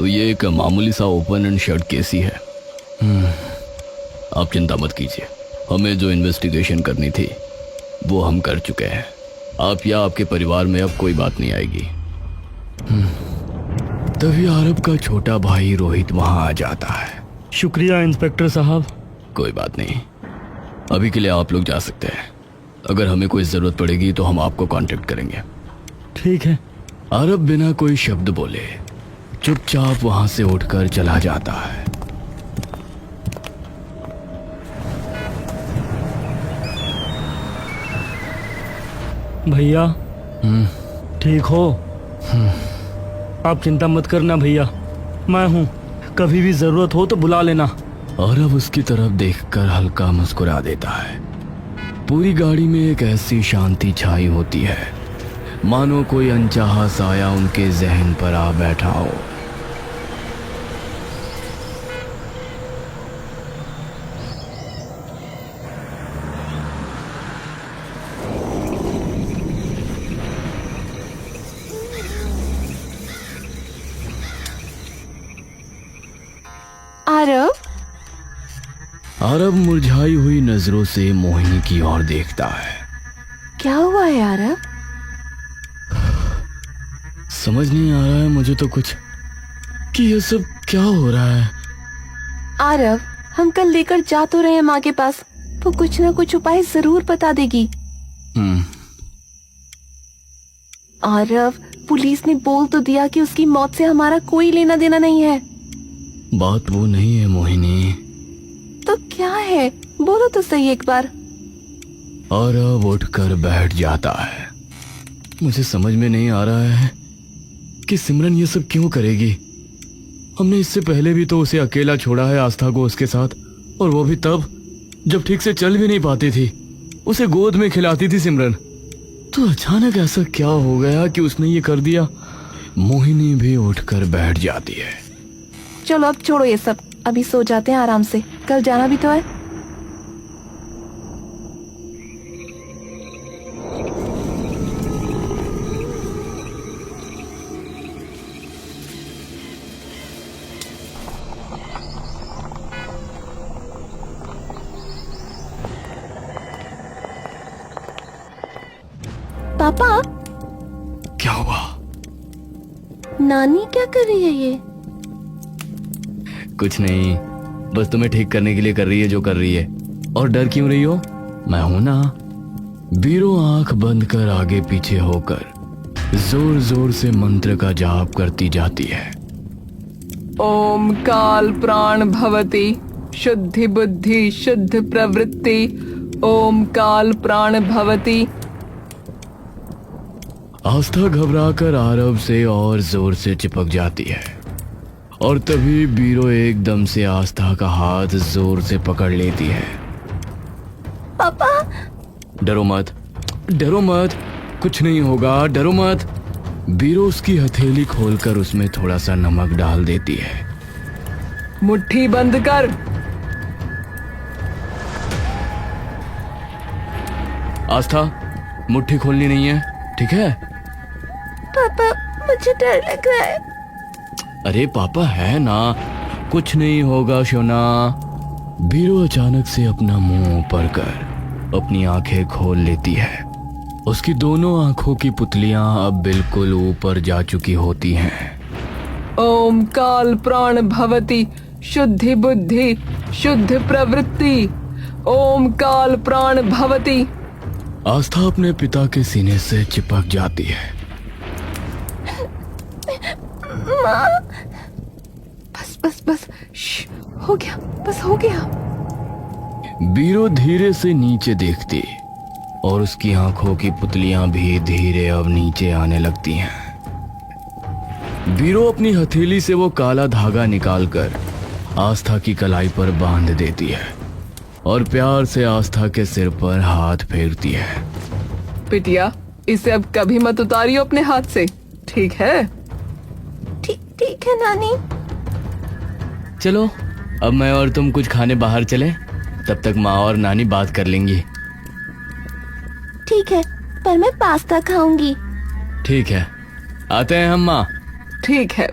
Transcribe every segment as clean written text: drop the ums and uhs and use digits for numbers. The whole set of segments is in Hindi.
तो ये एक मामूली सा ओपन एंड शट केस ही है। आप चिंता मत कीजिए, हमें जो इन्वेस्टिगेशन करनी थी वो हम कर चुके हैं। आप या आपके परिवार में अब कोई बात नहीं आएगी। तभी आरब का छोटा भाई रोहित वहां आ जाता है। शुक्रिया इंस्पेक्टर साहब। कोई बात नहीं, अभी के लिए आप लोग जा सकते हैं। अगर हमें कोई ज़रूरत पड़ेगी तो हम आपको कांटेक्ट करेंगे। ठीक है। आरब बिना कोई शब्द बोले चुपचाप वहां से उठकर चला जाता है। भैया ठीक हो? आप चिंता मत करना भैया, मैं हूँ, कभी भी जरूरत हो तो बुला लेना। आरब उसकी तरफ देखकर हल्का मुस्कुरा देता है। पूरी गाड़ी में एक ऐसी शांति छाई होती है मानो कोई अनचाहा साया उनके जहन पर आ बैठा हो। आरब आरब मुरझाई हुई नजरों से मोहिनी की ओर देखता है। क्या हुआ है आरब? समझ नहीं आ रहा है मुझे तो कुछ कि ये सब क्या हो रहा है। आरब, हम कल लेकर जा तो रहे हैं माँ के पास, वो कुछ ना कुछ उपाय जरूर बता देगी। आरब, पुलिस ने बोल तो दिया कि उसकी मौत से हमारा कोई लेना देना नहीं है। बात वो नहीं है मोहिनी। तो क्या है, बोलो तो सही एक बार। आरब उठकर बैठ जाता है। मुझे समझ में नहीं आ रहा है कि सिमरन ये सब क्यों करेगी। हमने इससे पहले भी तो उसे अकेला छोड़ा है आस्था को उसके साथ, और वो भी तब जब ठीक से चल भी नहीं पाती थी, उसे गोद में खिलाती थी सिमरन। तो अचानक ऐसा क्या हो गया कि उसने ये कर दिया। मोहिनी भी उठकर बैठ जाती है। चलो अब छोड़ो ये सब, अभी सो जाते हैं आराम से, कल जाना भी तो है। पापा, क्या हुआ? नानी क्या कर रही है ये? कुछ नहीं, बस तुम्हें ठीक करने के लिए कर रही है जो कर रही है। और डर क्यों रही हो, मैं हूं ना। बीरो आंख बंद कर आगे पीछे होकर जोर जोर से मंत्र का जाप करती जाती है। ओम काल प्राण भवति शुद्धि बुद्धि शुद्ध प्रवृत्ति। ओम काल प्राण भवति। आस्था घबराकर आरब से और जोर से चिपक जाती है, और तभी बीरो एकदम से आस्था का हाथ जोर से पकड़ लेती है। पापा, डरो मत, डरो मत, कुछ नहीं होगा, डरो मत। बीरो उसकी हथेली खोलकर उसमें थोड़ा सा नमक डाल देती है। मुट्ठी बंद कर। आस्था, मुट्ठी खोलनी नहीं है, ठीक है? पापा मुझे डर लग रहा है। अरे पापा है ना, कुछ नहीं होगा शोना। बीरो अचानक से अपना मुंह ऊपर कर अपनी आंखें खोल लेती है। उसकी दोनों आंखों की पुतलियां अब बिल्कुल ऊपर जा चुकी होती हैं। ओम काल प्राण भवति शुद्धि बुद्धि शुद्ध प्रवृत्ति। ओम काल प्राण भवति। आस्था अपने पिता के सीने से चिपक जाती है। माँ, बस बस बस, हो गया, बस हो गया। बीरो धीरे से नीचे देखती और उसकी आंखों की पुतलियां भी धीरे अब नीचे आने लगती हैं। बीरो अपनी हथेली से वो काला धागा निकालकर आस्था की कलाई पर बांध देती है और प्यार से आस्था के सिर पर हाथ फेरती है। बिटिया, इसे अब कभी मत उतारियो अपने हाथ से, ठीक है? ठीक है नानी। चलो अब मैं और तुम कुछ खाने बाहर चलें, तब तक माँ और नानी बात कर लेंगी। ठीक है, पर मैं पास्ता खाऊंगी। ठीक है, आते हैं हम माँ। ठीक है।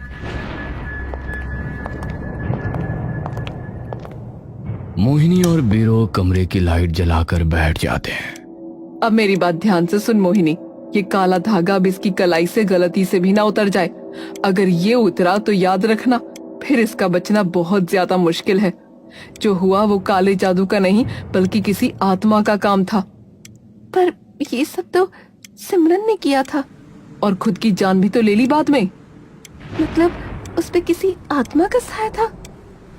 मोहिनी और बीरो कमरे की लाइट जलाकर बैठ जाते हैं। अब मेरी बात ध्यान से सुन मोहिनी, ये काला धागा अब इसकी कलाई से गलती से भी ना उतर जाए। अगर ये उतरा तो याद रखना, फिर इसका बचना बहुत ज्यादा मुश्किल है। जो हुआ वो काले जादू का नहीं बल्कि किसी आत्मा का काम था। पर ये सब तो सिमरन ने किया था। और खुद की जान भी तो ले ली बाद में। मतलब उस पे किसी आत्मा का साया था।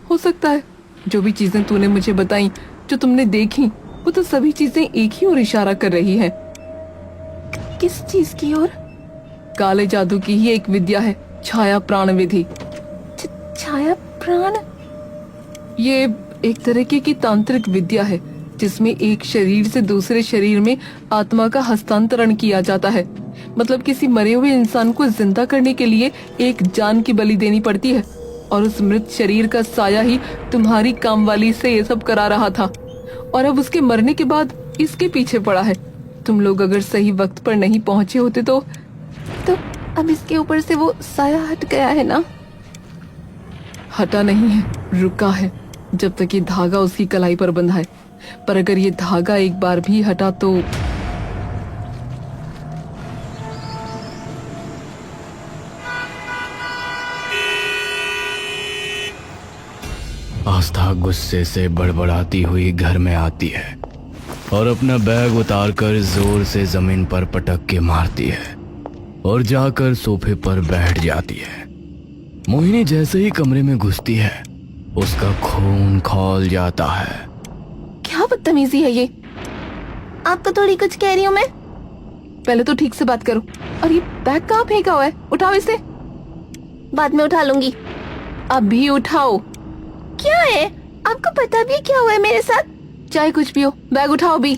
हो सकता है। जो भी चीजें तूने मुझे बताई, जो तुमने देखी, वो तो सभी चीजें एक ही ओर इशारा कर रही हैं। किस चीज की ओर? काले जादू की ही एक विद्या है, छाया प्राण विधि। छाया प्राण? ये एक तरीके की तांत्रिक विद्या है जिसमें एक शरीर से दूसरे शरीर में आत्मा का हस्तांतरण किया जाता है। मतलब किसी मरे हुए इंसान को जिंदा करने के लिए एक जान की बलि देनी पड़ती है, और उस मृत शरीर का साया ही तुम्हारी कामवाली से ये सब करा रहा था, और अब उसके मरने के बाद इसके पीछे पड़ा है। तुम लोग अगर सही वक्त पर नहीं पहुंचे होते तो अब इसके ऊपर से वो साया हट गया है ना? हटा नहीं है, रुका है जब तक ये धागा उसकी कलाई पर बंधा है। पर अगर ये धागा एक बार भी हटा तो आस्था गुस्से से बड़बड़ाती हुई घर में आती है और अपना बैग उतारकर जोर से जमीन पर पटक के मारती है और जाकर सोफे पर बैठ जाती है। मोहिनी जैसे ही कमरे में घुसती है उसका खून खौल जाता है। क्या बदतमीजी है ये? आपको थोड़ी कुछ कह रही हूँ मैं। पहले तो ठीक से बात करो। और ये बैग कहाँ फेंका हुआ है? उठाओ इसे। बाद में उठा लूंगी। अभी उठाओ। क्या है? आपको पता भी है क्या हुआ है मेरे साथ? चाहे कुछ भी हो, बैग उठाओ भी।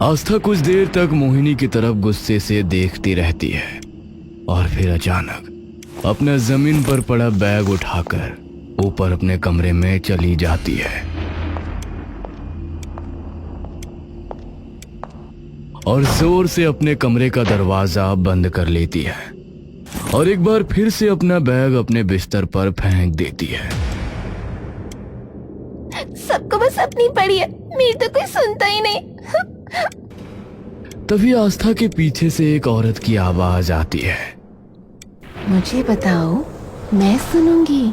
आस्था कुछ देर तक मोहिनी की तरफ गुस्से से देखती रहती है और फिर अचानक अपना जमीन पर पड़ा बैग उठाकर ऊपर अपने कमरे में चली जाती है और जोर से अपने कमरे का दरवाजा बंद कर लेती है और एक बार फिर से अपना बैग अपने बिस्तर पर फेंक देती है। सबको बस अपनी पड़ी है, मेरी तो कोई सुनता ही नहीं। तभी आस्था के पीछे से एक औरत की आवाज आती है। मुझे बताओ, मैं सुनूंगी।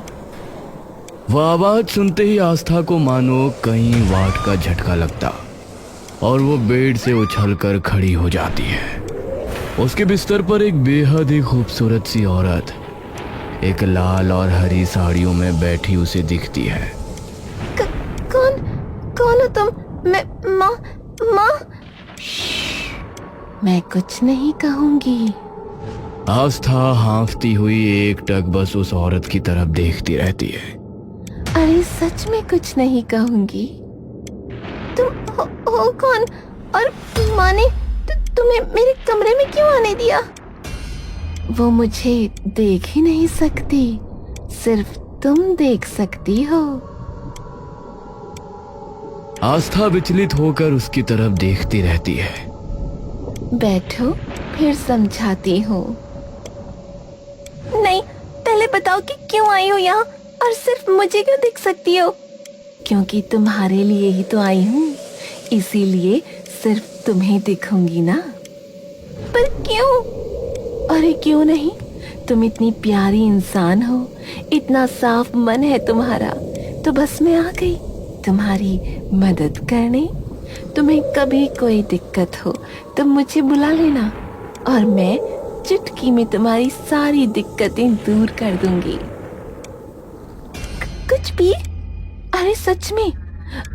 वह आवाज सुनते ही आस्था को मानो कई वाट का झटका लगता और वो बेड से उछलकर खड़ी हो जाती है। उसके बिस्तर पर एक बेहद ही खूबसूरत सी औरत एक लाल और हरी साड़ियों में बैठी उसे दिखती है। कौन हो तुम? माँ? मैं कुछ नहीं कहूंगी। आस्था हांफती हुई एकटक बस उस औरत की तरफ देखती रहती है। अरे सच में कुछ नहीं कहूंगी। तुम हो कौन? और माँ ने तुम्हें मेरे कमरे में क्यों आने दिया? वो मुझे देख ही नहीं सकती, सिर्फ तुम देख सकती हो। आस्था विचलित होकर उसकी तरफ देखती रहती है। बैठो, फिर समझाती हूँ। नहीं, पहले बताओ कि क्यों आई हो यहाँ और सिर्फ मुझे क्यों दिख सकती हो? क्योंकि तुम्हारे लिए ही तो आई हूँ, इसीलिए सिर्फ तुम्हें दिखूंगी ना। पर क्यों? अरे क्यों नहीं, तुम इतनी प्यारी इंसान हो, इतना साफ मन है तुम्हारा, तो बस मैं आ गई तुम्हारी मदद करने। तुम्हें कभी कोई दिक्कत हो तो मुझे बुला लेना और मैं चुटकी में तुम्हारी सारी दिक्कतें दूर कर दूंगी। कुछ भी? अरे सच में?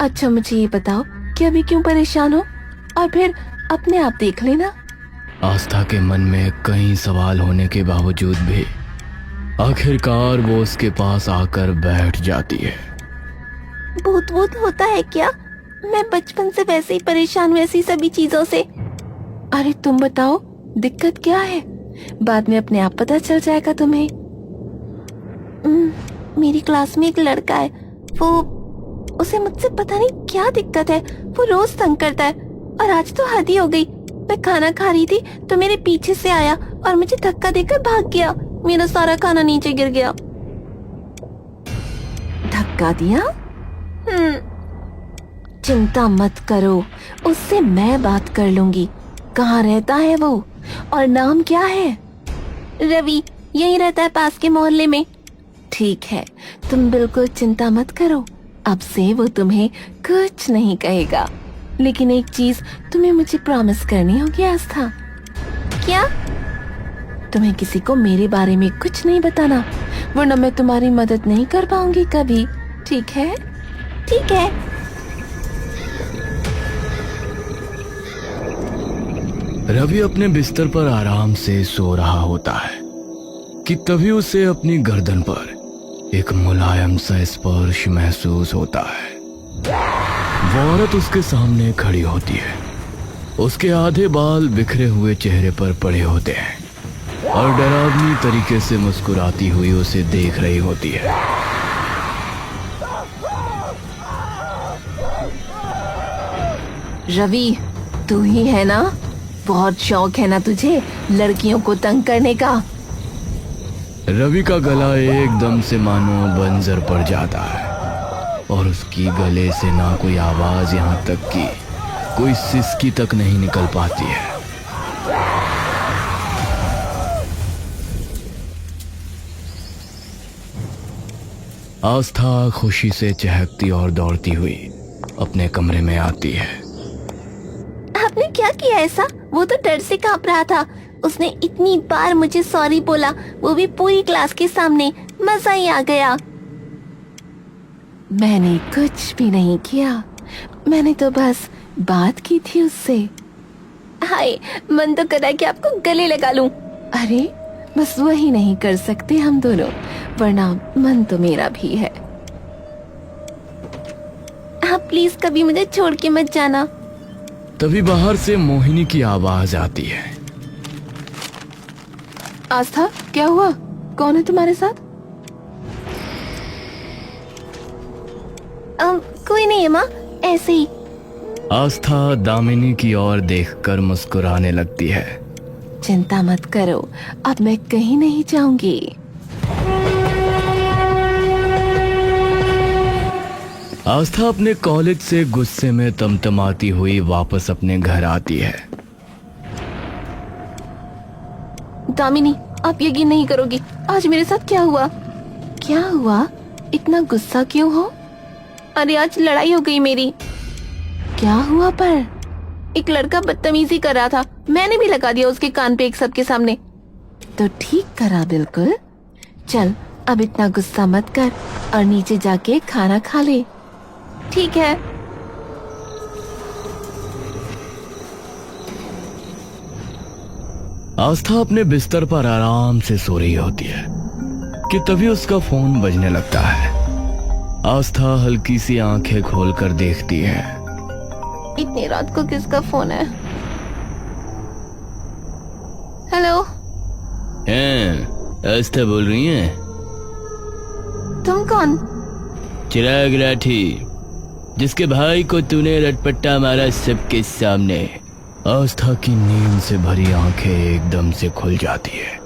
अच्छा मुझे ये बताओ कि अभी क्यों परेशान हो, और फिर अपने आप देख लेना। आस्था के मन में कई सवाल होने के बावजूद भी आखिरकार वो उसके पास आकर बैठ जाती है। भूत होता है क्या? मैं बचपन से वैसे ही परेशान हूँ ऐसी सभी चीजों से। अरे तुम बताओ, दिक्कत क्या है? बाद में अपने आप पता चल जाएगा तुम्हें। मेरी क्लास में एक लड़का है, उसे मुझसे पता नहीं क्या दिक्कत है, वो रोज तंग करता है और आज तो हद ही हो गई। मैं खाना खा रही थी तो मेरे पीछे से आया और मुझे धक्का देकर भाग गया। मेरा सारा खाना नीचे गिर गया। धक्का दिया? चिंता मत करो, उससे मैं बात कर लूंगी। कहाँ रहता है वो और नाम क्या है? रवि, यही रहता है पास के मोहल्ले में। ठीक है, तुम बिल्कुल चिंता मत करो, अब से वो तुम्हें कुछ नहीं कहेगा। लेकिन एक चीज तुम्हें मुझे प्रॉमिस करनी होगी आस्था। क्या? तुम्हें किसी को मेरे बारे में कुछ नहीं बताना, वरना मैं तुम्हारी मदद नहीं कर पाऊंगी कभी। ठीक है? ठीक है। रवि अपने बिस्तर पर आराम से सो रहा होता है कि तभी उसे अपनी गर्दन पर एक मुलायम सा स्पर्श महसूस होता है। वो औरत उसके सामने खड़ी होती है। उसके आधे बाल बिखरे हुए चेहरे पर पड़े होते हैं और डरावनी तरीके से मुस्कुराती हुई उसे देख रही होती है। रवि, तू ही है ना? बहुत शौक है ना तुझे लड़कियों को तंग करने का? रवि का गला एकदम से मानो बंजर पड़ जाता है और उसकी गले से ना कोई आवाज, यहाँ तक कि कोई सिसकी तक नहीं निकल पाती है। आस्था खुशी से चहकती और दौड़ती हुई अपने कमरे में आती है। आपने क्या किया ऐसा? वो तो डर से कांप रहा था। उसने इतनी बार मुझे सॉरी बोला, वो भी पूरी क्लास के सामने। मजा ही आ गया। मैंने कुछ भी नहीं किया, मैंने तो बस बात की थी उससे। हाय, मन तो कर रहा है कि आपको गले लगा लूं। अरे बस वही नहीं कर सकते हम दोनों, वरना मन तो मेरा भी है। आप प्लीज कभी मुझे छोड़ के मत जाना। तभी बाहर से मोहिनी की आवाज आती है। आस्था, क्या हुआ? कौन है तुम्हारे साथ? कोई नहीं है माँ, ऐसे ही। आस्था दामिनी की ओर देखकर मुस्कुराने लगती है। चिंता मत करो, अब मैं कहीं नहीं जाऊंगी। आस्था अपने कॉलेज से गुस्से में तमतमाती हुई वापस अपने घर आती है। दामिनी, आप यकीन नहीं करोगी आज मेरे साथ क्या हुआ। क्या हुआ? इतना गुस्सा क्यों हो? अरे आज लड़ाई हो गई मेरी। क्या हुआ पर? एक लड़का बदतमीजी कर रहा था, मैंने भी लगा दिया उसके कान पे एक सबके सामने। तो ठीक करा बिल्कुल। चल अब इतना गुस्सा मत कर और नीचे जाके खाना खा ले। ठीक है। आस्था अपने बिस्तर पर आराम से सो रही होती है कि तभी उसका फोन बजने लगता है। आस्था हल्की सी आंखें खोलकर देखती है। इतनी रात को किसका फोन है? हेलो, आस्था बोल रही है? तुम कौन? चिराग राठी, जिसके भाई को तूने रटपट्टा मारा सबके सामने। आस्था की नींद से भरी आंखें एकदम से खुल जाती है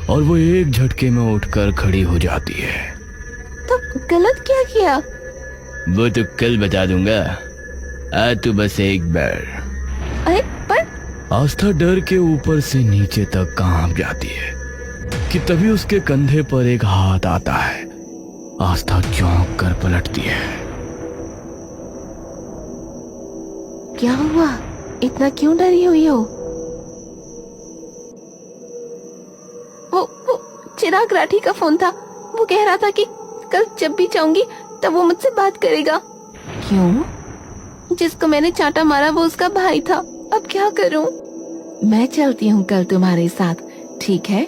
और वो एक झटके में उठकर खड़ी हो जाती है। तो गलत क्या किया? वो तो कल बता दूंगा, आज तू बस एक बार। अरे पर आस्था डर के ऊपर से नीचे तक कांप जाती है कि तभी उसके कंधे पर एक हाथ आता है। आस्था चौंक कर पलटती है। क्या हुआ? इतना क्यों डरी हुई हो? वो चिराग राठी का फोन था। वो कह रहा था कि कल जब भी चाहूंगी तब वो मुझसे बात करेगा। क्यों? जिसको मैंने चांटा मारा वो उसका भाई था। अब क्या करूं? मैं चलती हूँ कल तुम्हारे साथ, ठीक है?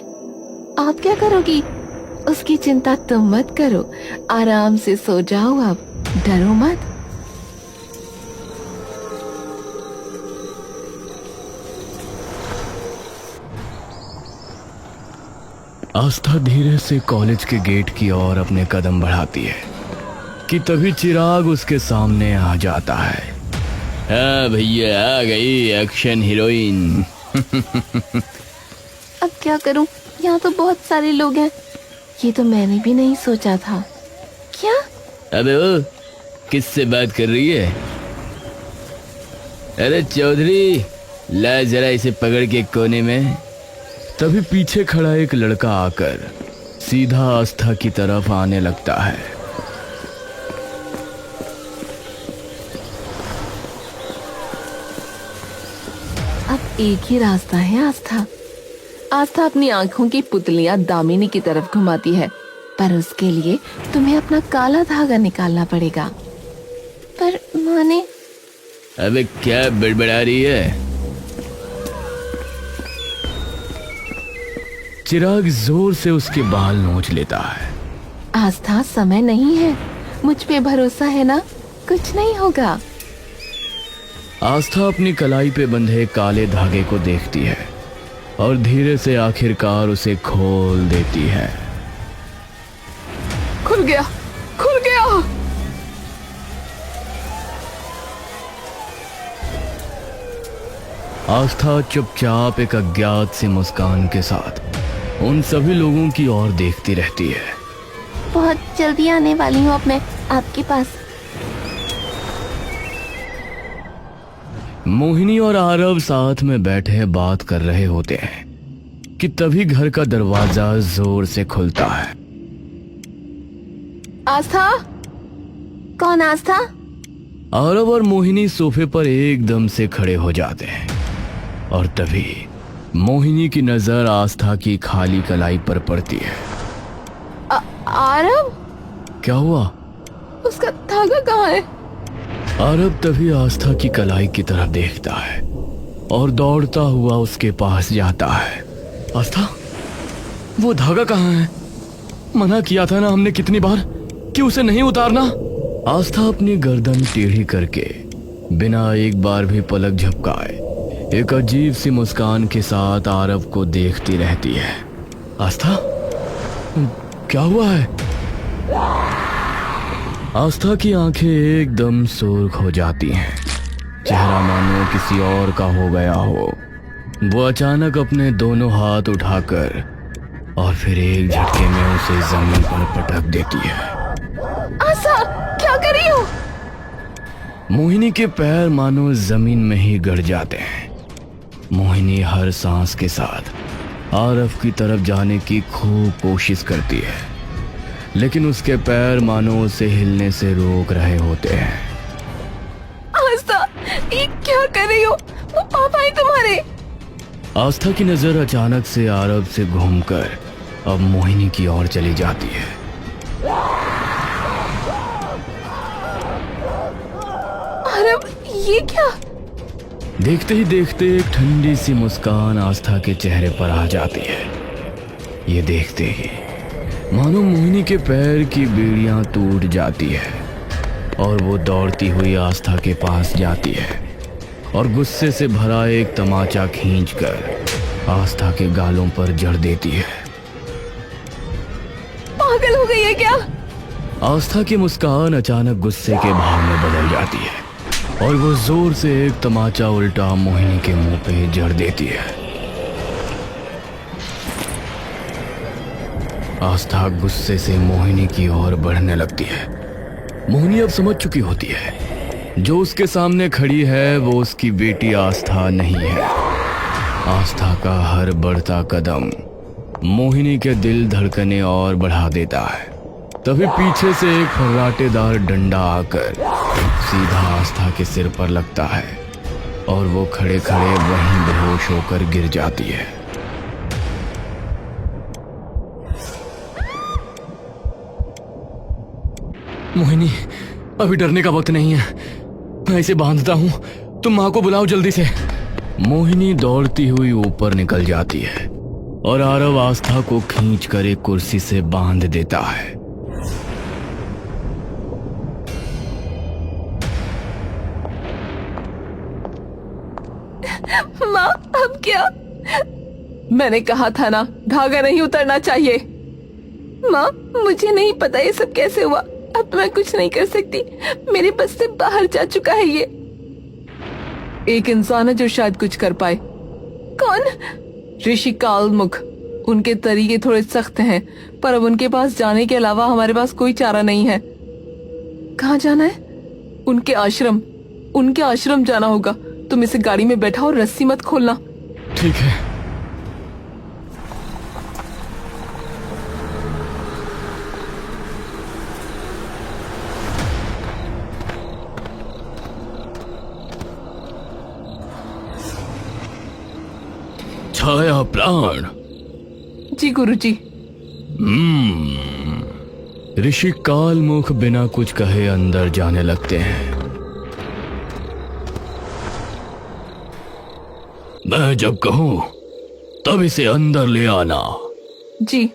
आप क्या करोगी? उसकी चिंता तुम मत करो, आराम से सो जाओ, अब डरो मत। आस्था धीरे से कॉलेज के गेट की ओर अपने कदम बढ़ाती है कि तभी चिराग उसके सामने आ जाता है। हाँ भैया, आ गई एक्शन हीरोइन। अब क्या करूं? यहाँ तो बहुत सारे लोग हैं। ये तो मैंने भी नहीं सोचा था। क्या? अबे वो किससे बात कर रही है? अरे चौधरी, ला जरा इसे पकड़ के कोने में। तभी पीछे खड़ा एक लड़का आकर सीधा आस्था की तरफ आने लगता है। अब एक ही रास्ता है आस्था। आस्था अपनी आंखों की पुतलियां दामिनी की तरफ घुमाती है, पर उसके लिए तुम्हें अपना काला धागा निकालना पड़ेगा। पर माने अबे क्या बड़बड़ा रही है? चिराग जोर से उसके बाल नोच लेता है। आस्था, समय नहीं है, मुझ पे भरोसा है ना, कुछ नहीं होगा। आस्था अपनी कलाई पे बंधे काले धागे को देखती है और धीरे से आखिरकार उसे खोल देती है। खुल गया, खुल गया। आस्था चुपचाप एक अज्ञात सी मुस्कान के साथ उन सभी लोगों की ओर देखती रहती है। बहुत जल्दी आने वाली हूँ अब मैं आपके पास। मोहिनी और आरव साथ में बैठे बात कर रहे होते हैं कि तभी घर का दरवाजा जोर से खुलता है। आस्था? कौन आस्था? आरव और मोहिनी सोफे पर एकदम से खड़े हो जाते हैं और तभी मोहिनी की नजर आस्था की खाली कलाई पर पड़ती है। आरव? क्या हुआ? उसका धागा कहाँ है? आरव तभी आस्था की कलाई की तरफ देखता है और दौड़ता हुआ उसके पास जाता है। आस्था, वो धागा कहाँ है? मना किया था ना हमने कितनी बार कि उसे नहीं उतारना। आस्था अपनी गर्दन टेढ़ी करके बिना एक बार भी पलक झपकाए एक अजीब सी मुस्कान के साथ आरव को देखती रहती है। आस्था, क्या हुआ है? आस्था की आंखें एकदम सुर्ख हो जाती हैं, चेहरा मानो किसी और का हो गया हो। वो अचानक अपने दोनों हाथ उठाकर और फिर एक झटके में उसे जमीन पर पटक देती है। आस्था, क्या कर रही हो? मोहिनी के पैर मानो जमीन में ही गड़ जाते हैं। मोहिनी हर सांस के साथ आरव की तरफ जाने की खूब कोशिश करती है, लेकिन उसके पैर मानो उसे हिलने से रोक रहे होते हैं। आस्था, ये क्या कर रही हो? वो पापा है तुम्हारे। आस्था की नजर अचानक से आरव से घूमकर अब मोहिनी की ओर चली जाती है। आरव, ये क्या? देखते ही देखते एक ठंडी सी मुस्कान आस्था के चेहरे पर आ जाती है। ये देखते ही मानो मोहिनी के पैर की बेड़ियां टूट जाती है और वो दौड़ती हुई आस्था के पास जाती है और गुस्से से भरा एक तमाचा खींचकर आस्था के गालों पर जड़ देती है। पागल हो गई है क्या? आस्था की मुस्कान अचानक गुस्से के भाव में बदल जाती है और वो जोर से एक तमाचा उल्टा मोहिनी के मुंह पे जड़ देती है। आस्था गुस्से से मोहिनी की ओर बढ़ने लगती है। मोहिनी अब समझ चुकी होती है जो उसके सामने खड़ी है वो उसकी बेटी आस्था नहीं है। आस्था का हर बढ़ता कदम मोहिनी के दिल धड़कने और बढ़ा देता है। तभी पीछे से एक फर्राटेदार डंडा आकर सीधा आस्था के सिर पर लगता है और वो खड़े खड़े वहीं बेहोश होकर गिर जाती है। मोहिनी, अभी डरने का वक्त नहीं है, मैं इसे बांधता हूं, तुम मां को बुलाओ जल्दी से। मोहिनी दौड़ती हुई ऊपर निकल जाती है और आरव आस्था को खींचकर एक कुर्सी से बांध देता है। माँ, अब क्या? मैंने कहा था ना, धागा नहीं उतरना चाहिए। माँ, मुझे नहीं पता ये सब कैसे हुआ। अब मैं कुछ नहीं कर सकती, मेरे बस से बाहर जा चुका है ये। एक इंसान है जो शायद कुछ कर पाए। कौन? ऋषि कालमुख। उनके तरीके थोड़े सख्त हैं, पर अब उनके पास जाने के अलावा हमारे पास कोई चारा नहीं है। कहाँ जाना है? उनके आश्रम जाना होगा। तुम इसे गाड़ी में बैठा और रस्सी मत खोलना। ठीक है। छाया प्राण। जी गुरुजी। ऋषि कालमुख बिना कुछ कहे अंदर जाने लगते हैं। मैं जब कहूं तब इसे अंदर ले आना। जी।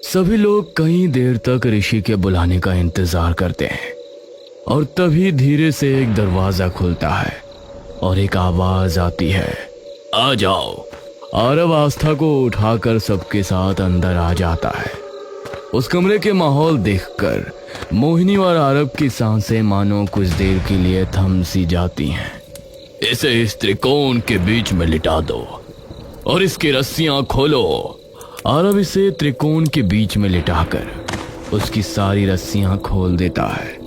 सभी लोग कई देर तक ऋषि के बुलाने का इंतजार करते हैं और तभी धीरे से एक दरवाजा खुलता है और एक आवाज आती है, आ जाओ। आरव आस्था को उठाकर सबके साथ अंदर आ जाता है। उस कमरे के माहौल देखकर मोहिनी और आरव की सांसें मानो कुछ देर के लिए थम सी जाती हैं। इसे इस त्रिकोण के बीच में लिटा दो और इसकी रस्सियां खोलो। आरव इसे त्रिकोण के बीच में लिटाकर उसकी सारी रस्सियां खोल देता है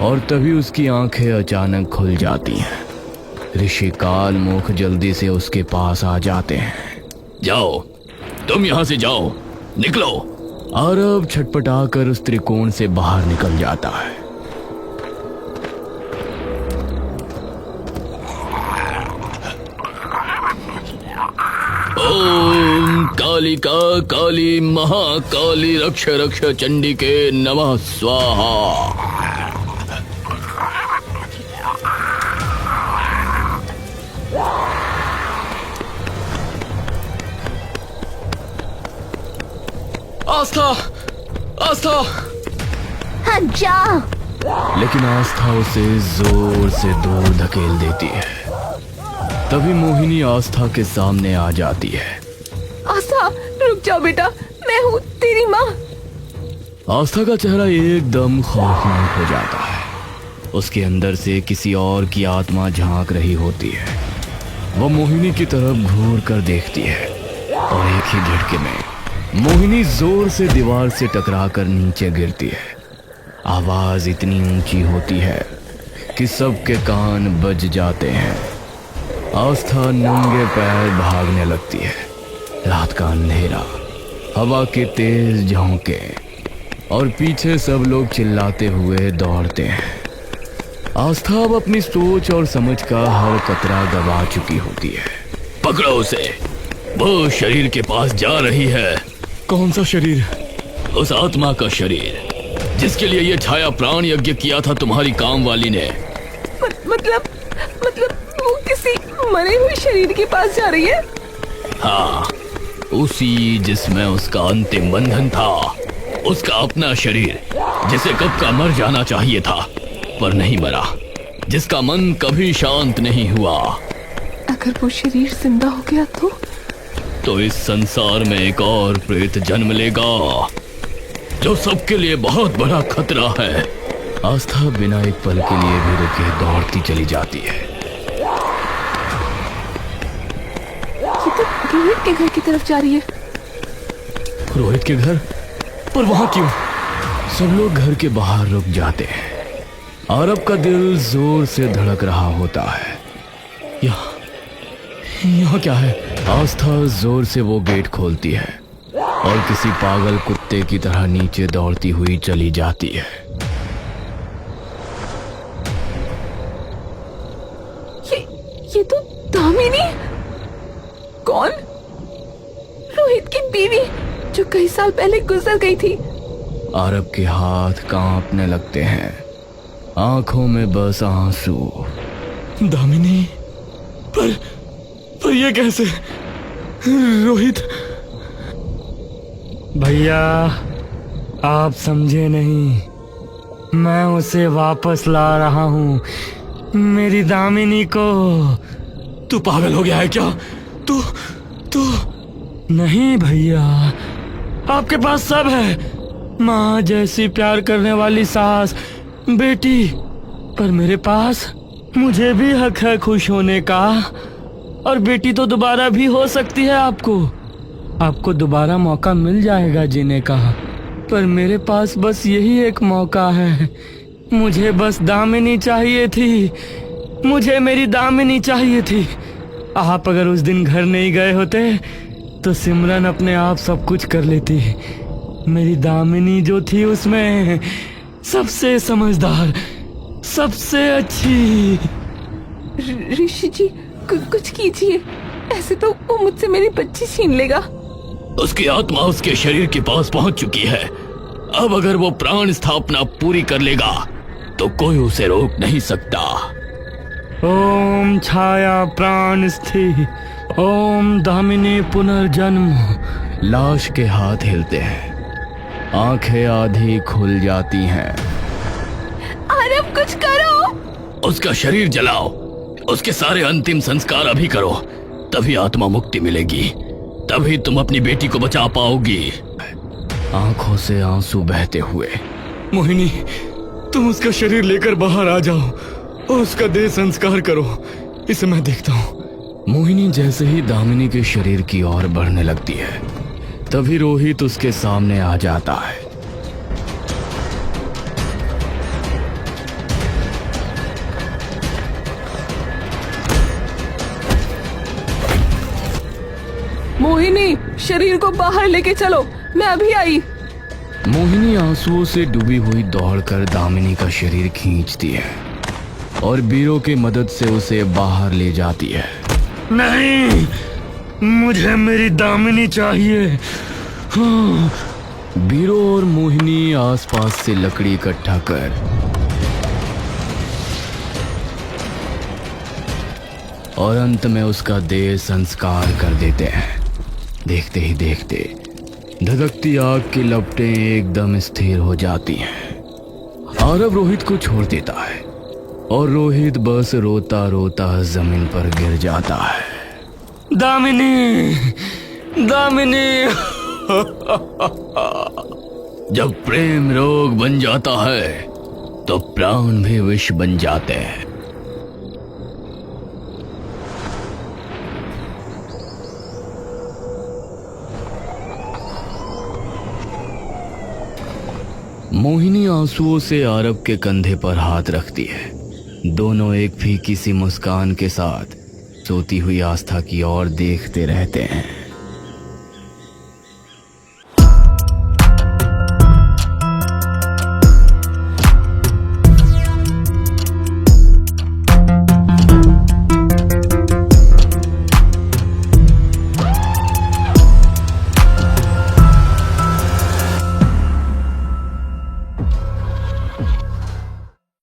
और तभी उसकी आंखें अचानक खुल जाती हैं। ऋषि कालमुख जल्दी से उसके पास आ जाते हैं। जाओ, तुम यहां से जाओ, निकलो। आरव छटपटाकर उस त्रिकोण से बाहर निकल जाता है। ओम कालिका काली महाकाली रक्ष रक्ष चंडी के नमः स्वाहा। आस्था, आस्था। हाँ जा। लेकिन आस्था उसे जोर से दूर धकेल देती है। तभी मोहिनी आस्था के सामने आ जाती है। आस्था रुक जाओ बेटा, मैं हूँ तेरी माँ। आस्था का चेहरा एकदम खौफनाक हो जाता है। उसके अंदर से किसी और की आत्मा झांक रही होती है। वह मोहिनी की तरफ घूर कर देखती है और एक ही झटके में मोहिनी जोर से दीवार से टकराकर नीचे गिरती है। आवाज इतनी ऊंची होती है कि सबके कान बज जाते हैं। आस्था नंगे पैर भागने लगती है। रात का अंधेरा, हवा के तेज झोंके और पीछे सब लोग चिल्लाते हुए दौड़ते हैं। आस्था अब अपनी सोच और समझ का हर कतरा गवा चुकी होती है। पकड़ो उसे, वो शरीर के पास जा रही है। कौन सा शरीर? उस आत्मा का शरीर जिसके लिए ये छाया प्राण यज्ञ किया था तुम्हारी काम वाली ने। मतलब वो किसी मरे हुए शरीर के पास जा रही है? हाँ, उसी जिसमें उसका अंतिम बंधन था। उसका अपना शरीर जिसे कब का मर जाना चाहिए था पर नहीं मरा, जिसका मन कभी शांत नहीं हुआ। अगर वो शरीर जिंदा हो गया तो इस संसार में एक और प्रेत जन्म लेगा जो सबके लिए बहुत बड़ा खतरा है। आस्था बिना एक पल के लिए भी रुके दौड़ती चली जाती है। ये तो रोहित के घर की तरफ जा रही है। रोहित के घर? पर वहां क्यों? सब लोग घर के बाहर रुक जाते हैं। आरव का दिल जोर से धड़क रहा होता है। यहाँ क्या है? आस्था जोर से वो गेट खोलती है और किसी पागल कुत्ते की तरह नीचे दौड़ती हुई चली जाती है। ये तो दामिनी। कौन? रोहित की बीवी जो कई साल पहले गुजर गई थी। आरव के हाथ कांपने लगते हैं, आंखों में बस आंसू। दामिनी? पर ये कैसे? रोहित? भैया आप समझे नहीं, मैं उसे वापस ला रहा हूँ, मेरी दामिनी को। तू पागल हो गया है क्या? तू नहीं भैया, आपके पास सब है, माँ जैसी प्यार करने वाली सास, बेटी, पर मेरे पास मुझे भी हक है खुश होने का। और बेटी तो दोबारा भी हो सकती है। आपको दोबारा मौका मिल जाएगा जीने का, पर मेरे पास बस यही एक मौका है। मुझे बस दामिनी चाहिए थी, मुझे मेरी दामिनी चाहिए थी। आप अगर उस दिन घर नहीं गए होते तो सिमरन अपने आप सब कुछ कर लेती। मेरी दामिनी जो थी उसमें सबसे समझदार, सबसे अच्छी। ऋषि जी कुछ कीजिए, ऐसे तो वो मुझसे मेरी बच्ची छीन लेगा। उसकी आत्मा उसके शरीर के पास पहुंच चुकी है। अब अगर वो प्राण स्थापना पूरी कर लेगा तो कोई उसे रोक नहीं सकता। ओम छाया प्राण स्थिति, ओम दामिनी पुनर्जन्म। लाश के हाथ हिलते हैं, आंखें आधी खुल जाती हैं। आरव कुछ करो। उसका शरीर जलाओ, उसके सारे अंतिम संस्कार अभी करो, तभी आत्मा मुक्ति मिलेगी, तभी तुम अपनी बेटी को बचा पाओगी। आंखों से आंसू बहते हुए, मोहिनी, तुम उसका शरीर लेकर बाहर आ जाओ और उसका देह संस्कार करो, इसे मैं देखता हूँ। मोहिनी जैसे ही दामिनी के शरीर की ओर बढ़ने लगती है, तभी रोहित उसके सामने आ जाता है। मोहिनी, शरीर को बाहर लेके चलो, मैं अभी आई। मोहिनी आंसुओं से डूबी हुई दौड़कर दामिनी का शरीर खींचती है और बीरों की मदद से उसे बाहर ले जाती है। नहीं, मुझे मेरी दामिनी चाहिए। हाँ। बीरो और मोहिनी आसपास से लकड़ी इकट्ठा कर और अंत में उसका देह संस्कार कर देते हैं। देखते ही देखते धधकती आग की लपटें एकदम स्थिर हो जाती हैं। आरव रोहित को छोड़ देता है और रोहित बस रोता रोता जमीन पर गिर जाता है। दामिनी, दामिनी। जब प्रेम रोग बन जाता है तो प्राण भी विष बन जाते हैं। मोहिनी आंसुओं से आरव के कंधे पर हाथ रखती है। दोनों एक फीकी सी मुस्कान के साथ सोती हुई आस्था की ओर देखते रहते हैं।